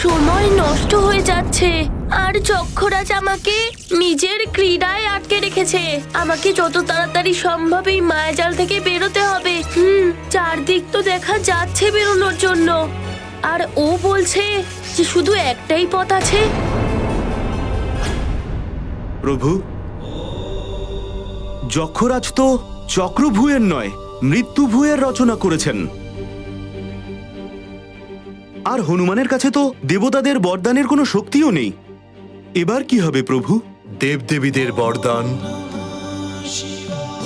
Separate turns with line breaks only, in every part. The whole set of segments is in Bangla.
সময় নষ্ট হয়ে যাচ্ছে আর যক্ষরাজ আমাকে নিজের ক্রীড়ায় আটকে রেখেছে। আমাকে যত তাড়াতাড়ি সম্ভব এই মায়াজাল থেকে বেরোতে হবে। চারদিক তো দেখা যাচ্ছে বেরোনোর জন্য, আর ও বলছে যে শুধু একটাই পথ আছে।
প্রভু, যক্ষরাজ তো চক্রভুয়ের নয়, মৃত্যুভুয়ের রচনা করেছেন। আর হনুমানের কাছে তো দেবতাদের বরদানের কোনো শক্তিও নেই। এবার কি হবে প্রভু?
দেবদেবীদের বরদান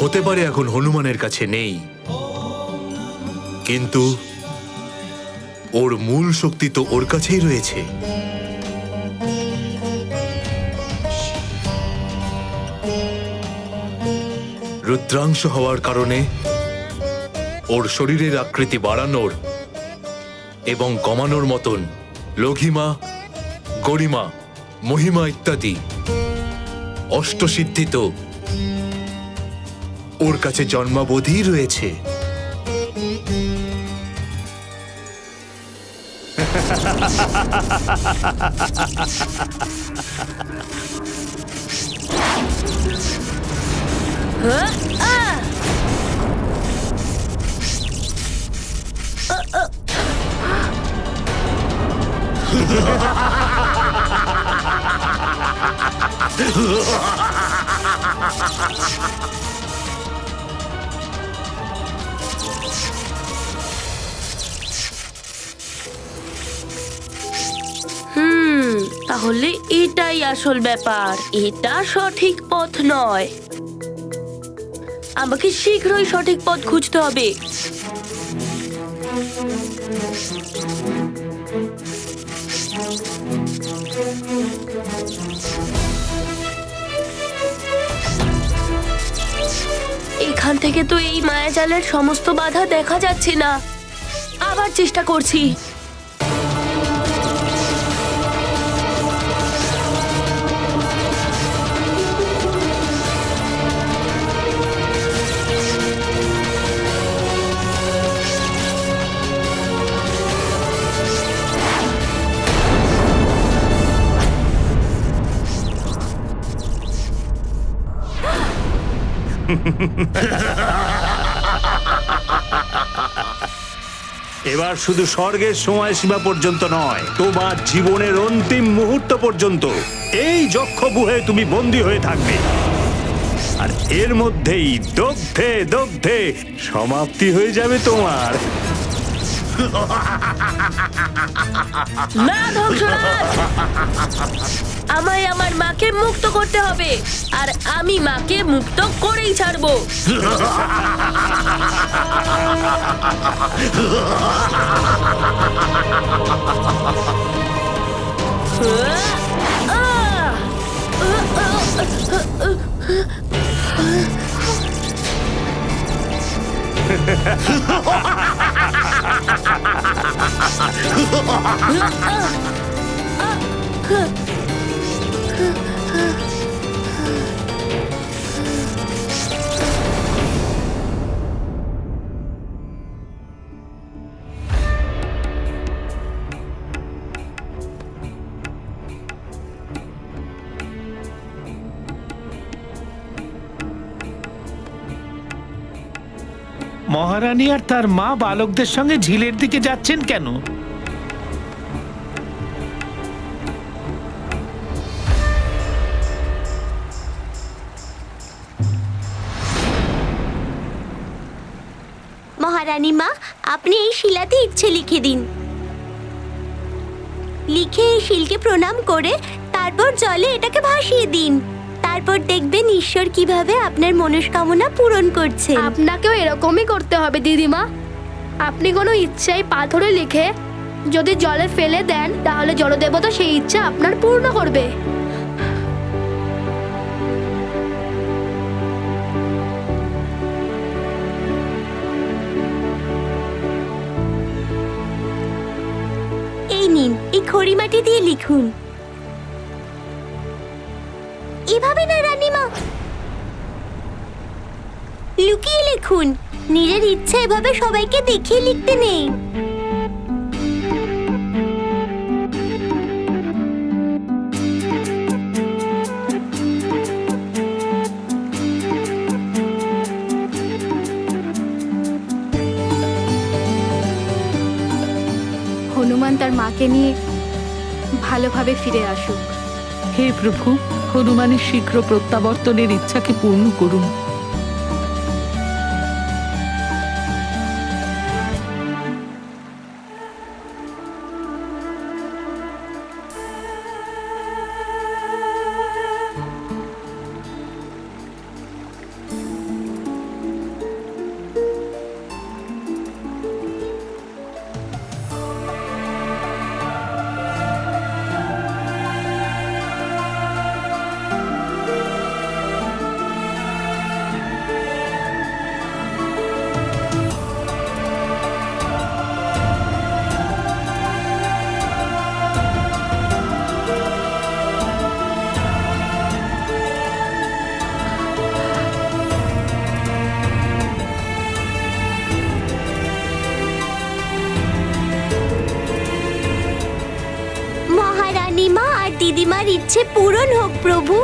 হতে পারে এখন হনুমানের কাছে নেই, কিন্তু ওর মূল শক্তি তো ওর কাছেই রয়েছে। রুদ্রাংশ হওয়ার কারণে ওর শরীরের আকৃতি বাড়ানোর এবং কমানোর মতন লঘিমা, গরিমা, মহিমা ইত্যাদি অষ্টসিদ্ধি তো ওর কাছে জন্মাবধি রয়েছে।
তাহলে এটাই আসল ব্যাপার। এটা সঠিক পথ নয়। আমাকে শীঘ্রই সঠিক পথ খুঁজতে হবে। এখান থেকে তো এই মায়াজালের সমস্ত বাধা দেখা যাচ্ছে না। আবার চেষ্টা করছি।
এবার শুধু স্বর্গের সময়সীমা পর্যন্ত নয়, তোমার জীবনের অন্তিম মুহূর্ত পর্যন্ত এই যক্ষগুহে তুমি বন্দী হয়ে থাকবে। আর এর মধ্যেই দগ্ধে দগ্ধে সমাপ্তি হয়ে যাবে তোমার।
না ধ্বংসরাজ, আমায় আমার মাকে মুক্ত করতে হবে, আর আমি মাকে মুক্ত করেই ছাড়বো।
মহারানী আর তার মা বালকদের সঙ্গে ঝিলের দিকে যাচ্ছেন কেন?
মহারানী মা, আপনি এই শিলাতে ইচ্ছে লিখে দিন। লিখে এই শিলকে প্রণাম করে তারপর জলে এটাকে ভাসিয়ে দিন। তারপর দেখবেন ঈশ্বর কিভাবে আপনার মনস্কামনা পূরণ করছে।
আপনাকেও এরকমই করতে হবে দিদিমা। আপনি কোনো ইচ্ছাই পাথরে লিখে যদি জলে ফেলে দেন, তাহলে জলদেবতা সেই ইচ্ছা আপনার পূর্ণ করবে।
এই খড়ি মাটি দিয়ে লিখুন। এভাবে না রানীমা, লুকিয়ে লিখুন। নিজের ইচ্ছা এভাবে সবাইকে দেখিয়ে লিখতে নেই।
হনুমান তার মাকে নিয়ে ভালোভাবে ফিরে আসুক।
হে প্রভু, হনুমানের শীঘ্র প্রত্যাবর্তনের ইচ্ছাকে পূর্ণ করুন।
মহারানীমা আর দিদিমার ইচ্ছে পূরণ হোক প্রভু।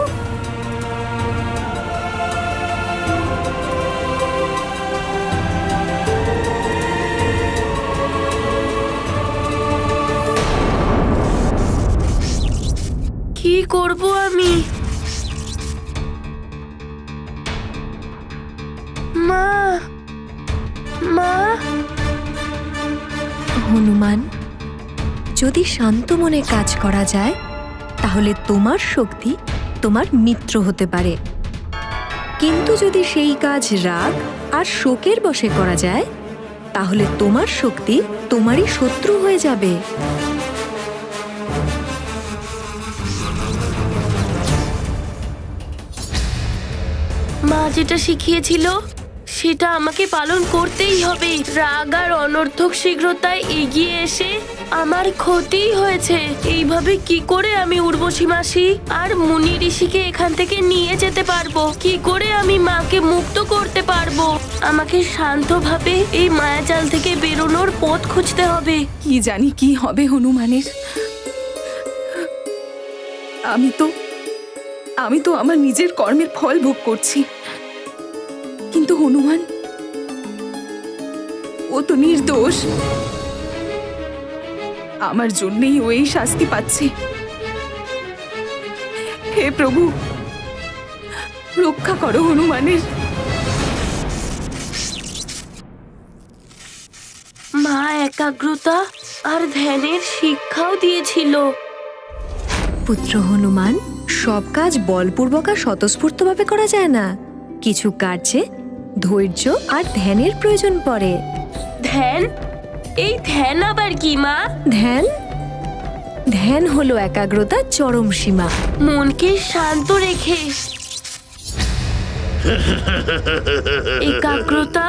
কি করব আমি? মা, মা।
হনুমান, যদি শান্ত মনে কাজ করা যায় তাহলে তোমার শক্তি তোমার মিত্র হতে পারে, কিন্তু যদি সেই কাজ রাগ আর শোকের বশে করা যায় তাহলে তোমার শক্তি তোমারই শত্রু হয়ে যাবে।
মা যেটা শিখিয়েছিল সেটা আমাকে পালন করতেই হবে। রাগ আর অনর্থক শীঘ্রতায় এগিয়ে এসে আমার ক্ষতিই হয়েছে। এইভাবে কি করে আমি উর্বশী মাসি আর মুনি ঋষিকে এখান থেকে নিয়ে যেতে পারবো? কি করে আমি মাকে মুক্ত করতে পারবো? আমাকে শান্তভাবে এই মায়াজাল থেকে বেরোনোর পথ খুঁজতে হবে।
কি জানি কি হবে হনুমানের। আমি তো আমার নিজের কর্মের ফল ভোগ করছি, কিন্তু হনুমান ও তো নির্দোষ। আমার জন্যই ও এই শাস্তি পাচ্ছে। হে প্রভু, রক্ষা করো হনুমানের।
মা একাগ্রতা আর ধ্যানের শিক্ষাও দিয়েছিল।
পুত্র হনুমান, সব কাজ বলপূর্বক আর স্বতঃস্ফূর্তভাবে করা যায় না। কিছু কার্যে ধৈর্য আর ধ্যানের প্রয়োজন পড়ে।
ধ্যান? এই ধ্যান আবার কি মা?
ধ্যান হলো একাগ্রতার চরম সীমা।
মনকে শান্ত রেখে একাগ্রতা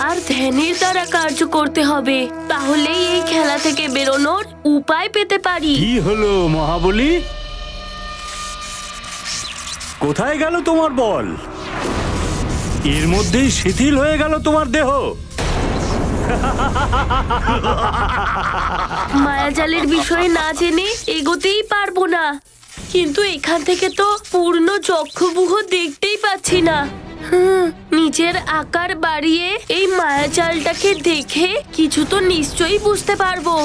আর ধ্যানের দ্বারা কার্য করতে হবে, তাহলেই এই খেলা থেকে বেরোনোর উপায় পেতে পারি।
কি হলো মহাবলী? কোথায় গেল তোমার বল? এর মধ্যেই শিথিল হয়ে গেল তোমার দেহ।
মায়াজালের বিষয়ে না জেনে এগোতেই পারবো না, কিন্তু এখান থেকে তো পূর্ণ যক্ষব্যূহ দেখতেই পাচ্ছি না। নিজের আকার বাড়িয়ে এই মায়াজালটাকে দেখে কিছু তো নিশ্চয়ই বুঝতে পারবো।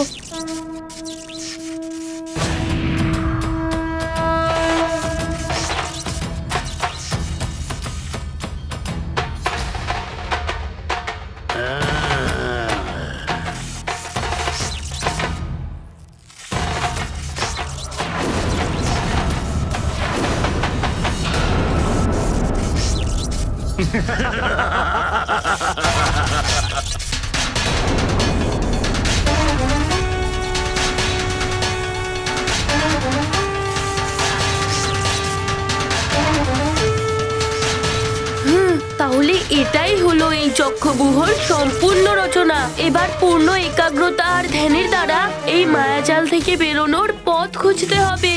তাহলে এটাই হলো এই যক্ষগুহর সম্পূর্ণ রচনা। এবার পূর্ণ একাগ্রতা আর ধ্যানের দ্বারা এই মায়াজাল থেকে বেরোনোর পথ খুঁজতে হবে।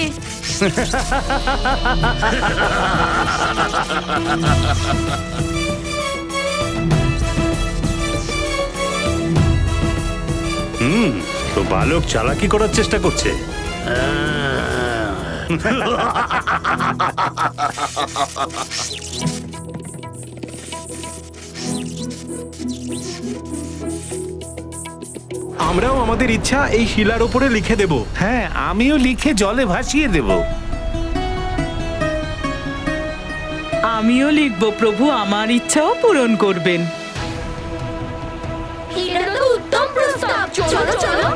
তো বালক চালাকি করার চেষ্টা করছে।
আমরাও আমাদের ইচ্ছা এই শিলার উপরে লিখে দেব।
হ্যাঁ, আমিও লিখে জলে ভাসিয়ে দেব।
আমিও লিখব, প্রভু আমার ইচ্ছাও পূরণ করবেন।
এটা তো উত্তম প্রস্তাব। চলো চলো।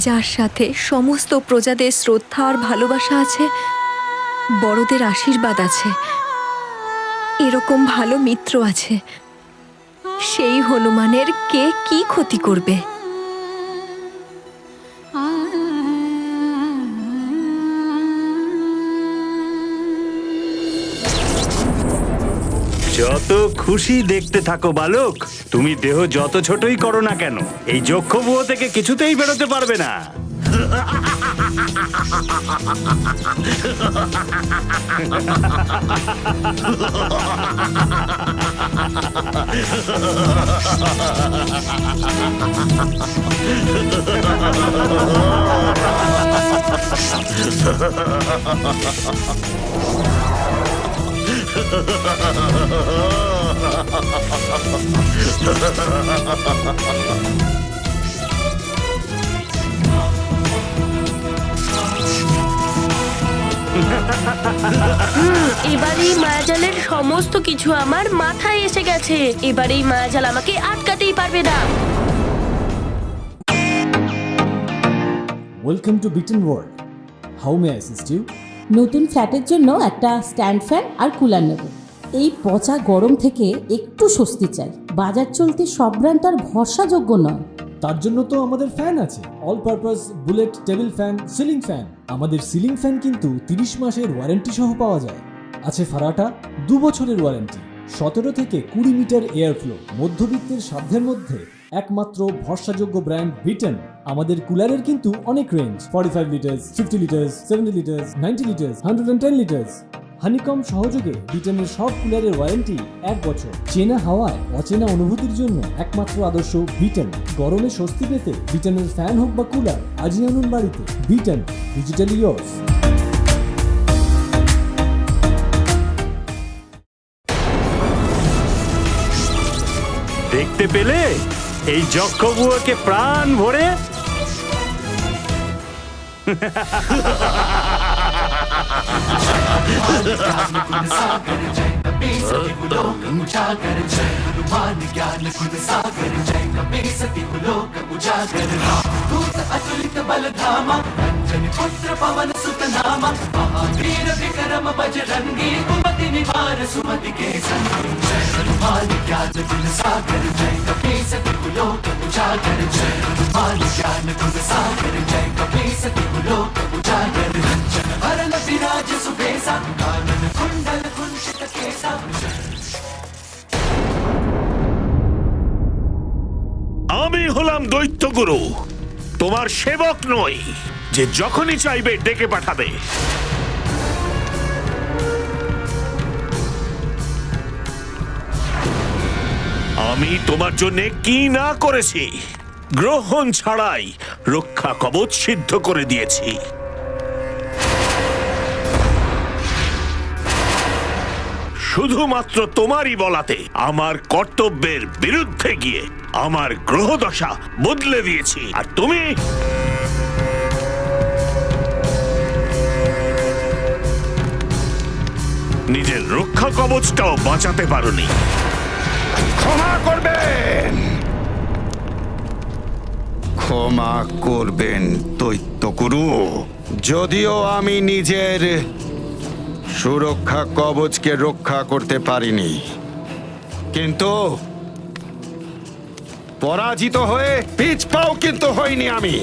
যার সাথে সমস্ত প্রজাদের শ্রদ্ধা আর ভালোবাসা আছে, বড়দের আশীর্বাদ আছে, এরকম ভালো মিত্র আছে, সেই হনুমানের কে কি ক্ষতি করবে?
যত খুশি দেখতে থাকো বালক, তুমি দেহ যত ছোটই করো না কেন, এই যক্ষগুহ থেকে কিছুতেই বেরোতে পারবে না।
এবার এই মায়াজালের সমস্ত কিছু আমার মাথায় এসে গেছে। এবার এই মায়াজাল আমাকে আটকাতেই পারবে না।
Welcome to Bitten world. How may I assist you?
নতুন ফ্ল্যাটের জন্য একটা স্ট্যান্ড ফ্যান আর কুলার নেব। এই পচা গরম থেকে একটু স্বস্তি চাই। বাজার চলতে সব ব্র্যান্ড আর ভরসাযোগ্য নয়।
তার জন্য তো আমাদের ফ্যান আছে, all purpose bullet table fan, ceiling fan. আমাদের সিলিং ফ্যান কিন্তু 30 মাসের ওয়ারেন্টি সহ পাওয়া যায়। আছে ফারাটা 2 বছরের ওয়ারেন্টি, 17 থেকে 20 মিটার এয়ার ফ্লো। মধ্যবিত্তের সাধ্যের মধ্যে একমাত্র ভরসাযোগ্য ব্র্যান্ড বিটেন। আমাদের কুলারের কিন্তু অনেক range, 45 litres, 50 litres, 70 litres, 90 litres, 110 litres. Honeycomb সহযোগে বিটেনের সব কুলারের ওয়ারেন্টি 1 বছর। চেনা হাওয়ায় অচেনা অনুভূতির জন্য একমাত্র আদর্শ বিটেন। গরমে স্বস্তি পেতে বিটেনের ফ্যান হোক বা কুলার, আজই আনুন বাড়িতে। Beaten, digitally yours.
দেখতে পেলে এই যক্ষগুহকে প্রাণ ভরে আমি হলাম দৈত্যগুরু, তোমার সেবক নই যে যখনই চাইবে ডেকে পাঠাবে। আমি তোমার জন্য কি না করেছি, গ্রহণ ছাড়াই রক্ষা কবচ সিদ্ধ করে দিয়েছি। শুধুমাত্র তোমারই বলাতে আমার কর্তব্যের বিরুদ্ধে গিয়ে আমার গ্রহদশা বদলে দিয়েছি, আর তুমি নিজের রক্ষা কবচটাও বাঁচাতে পারোনি।
ক্ষমা করবেন, ক্ষমা করবেন দৈত্যগুরু। যদিও আমি নিজের সুরক্ষা কবচকে রক্ষা করতে পারিনি, কিন্তু পরাজিত হয়ে পিছপাও কিন্তু হইনি আমি।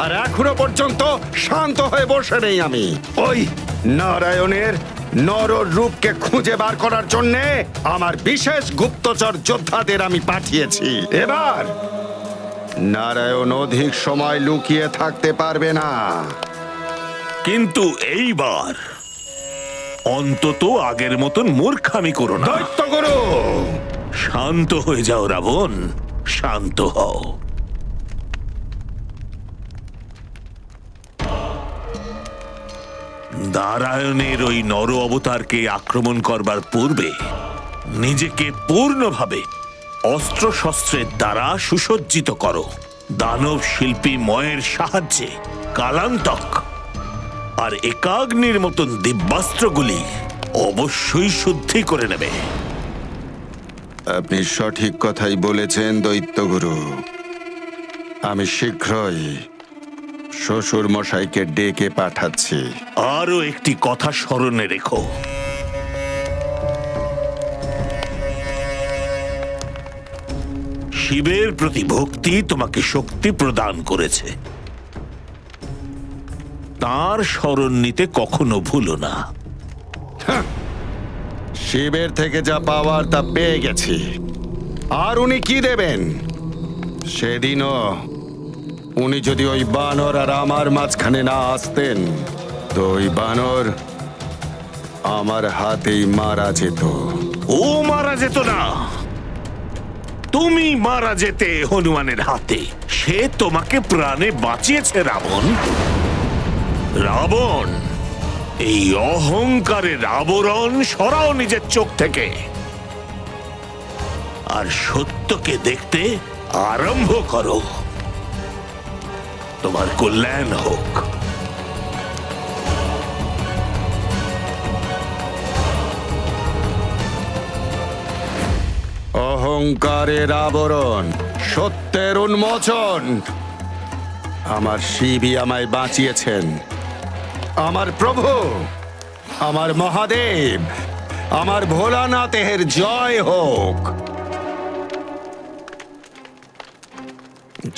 আর এখনো পর্যন্ত শান্ত হয়ে বসে নেই আমি। ওই নারায়ণের নর রূপকে খুঁজে বার করার জন্য আমার বিশেষ গুপ্তচর যোদ্ধাদের আমি পাঠিয়েছি। এবার নারায়ণ অধিক সময় লুকিয়ে থাকতে পারবে না।
কিন্তু এইবার অন্তত আগের মতন মূর্খামি করো না।
দৈত্যগুরু,
শান্ত হয়ে যাও রাবণ, শান্ত হও। নারায়ণের ওই নর অবতারকে আক্রমণ করবার পূর্বে নিজেকে পূর্ণভাবে অস্ত্র শস্ত্রের দ্বারা সুসজ্জিত করো। দানব শিল্পী ময়ের সাহায্যে কালান্তক আর একাগ্নির মতন দিব্যাস্ত্রগুলি অবশ্যই শুদ্ধি করে নেবে।
আপনি সঠিক কথাই বলেছেন দৈত্যগুরু। আমি শীঘ্রই শ্বশুর মশাইকে ডেকে পাঠাচ্ছি।
আরও একটি কথা স্মরণে রেখো, শিবের প্রতি ভক্তি তোমাকে শক্তি প্রদান করেছে। তার স্মরণ নিতে কখনো ভুলো না।
শিবের থেকে যা পাওয়ার তা পেয়ে গেছি। আর উনি কি দেবেন? সেদিনও উনি যদি ওই বানর আর আমার মাঝখানে না আসতেন, তো ওই বানর আমার হাতেই মারা যেত।
ও মারা যেত না, তুমি মারা যেতে হনুমানের হাতে। সে তোমাকে প্রাণে বাঁচিয়েছে রাবণ। রাবণ, এই অহংকারের আবরণ সরাও নিজের চোখ থেকে, আর সত্যকে দেখতে আরম্ভ করো। তোমার কল্যাণ হোক।
অহংকারের আবরণ, সত্যের উন্মোচন। আমার শিবই আমায় বাঁচিয়েছেন। আমার প্রভু, আমার মহাদেব, আমার ভোলানাথের জয় হোক।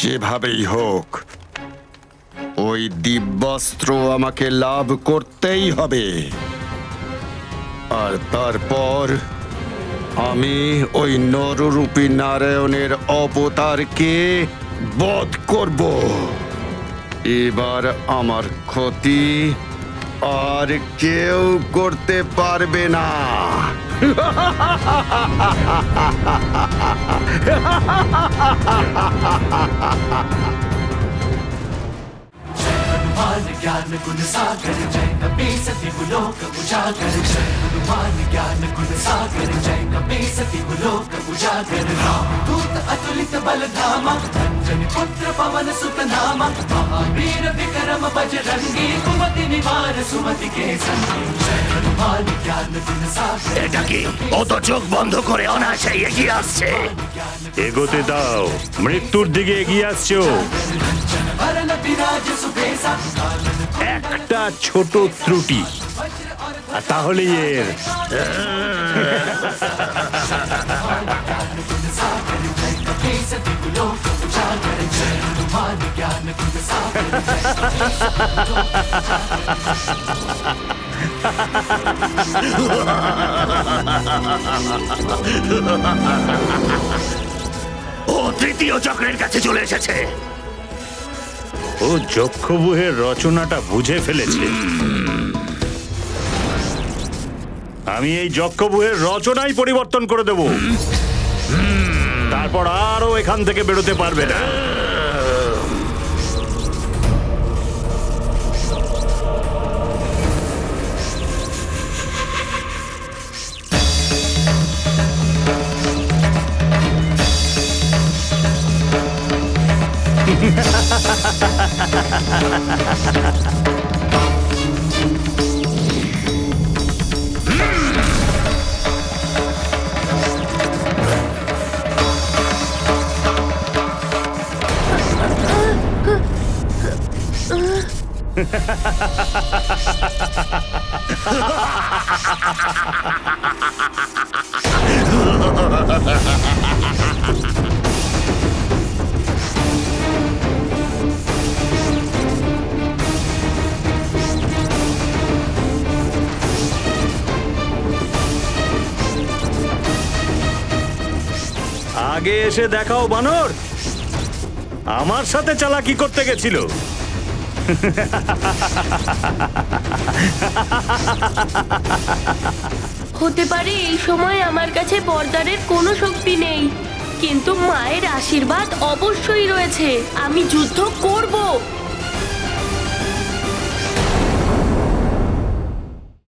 যেভাবেই হোক ওই দিব্যাস্ত্র আমাকে লাভ করতেই হবে। আর তারপর আমি ওই নররূপী নারায়ণের অবতারকে বধ করব। এবার আমার ক্ষতি আর কেউ করতে পারবে না।
हनुमान ज्ञान गुण सागर जय कपी सती लोक उजागर। जय हनुमान ज्ञान गुण सागर जय कपी सती लोक उजागर। राम दूत अतुलित बल धामा, अंजनी पुत्र पवन सुत नामा। महावीर विक्रम बजरंगी, कुमति निवार सुमति के संगी। जय हनुमान ज्ञान गुण सागर।
এটা কি? ও তো চোখ বন্ধ করে অনায়াসে এগিয়ে আসছে। এগোতে দাও, মৃত্যুর দিকে এগিয়ে আসছো। একটা ছোট ত্রুটি, আর তাহলেই এর ও তৃতীয় চক্রের কাছে চলে এসেছে। ও যক্ষবুহের রচনাটা বুঝে ফেলেছে। আমি এই যক্ষবুহের রচনাই পরিবর্তন করে দেব, তারপর আরও এখান থেকে বেরোতে পারবে না। আগে এসে দেখাও বানর, আমার সাথে চালাকি করতে গেছিল।
হতে পারে এই সময় আমার কাছে বরদানের কোনো শক্তি নেই, কিন্তু মায়ের আশীর্বাদ অবশ্যই রয়েছে। আমি যুদ্ধ করব।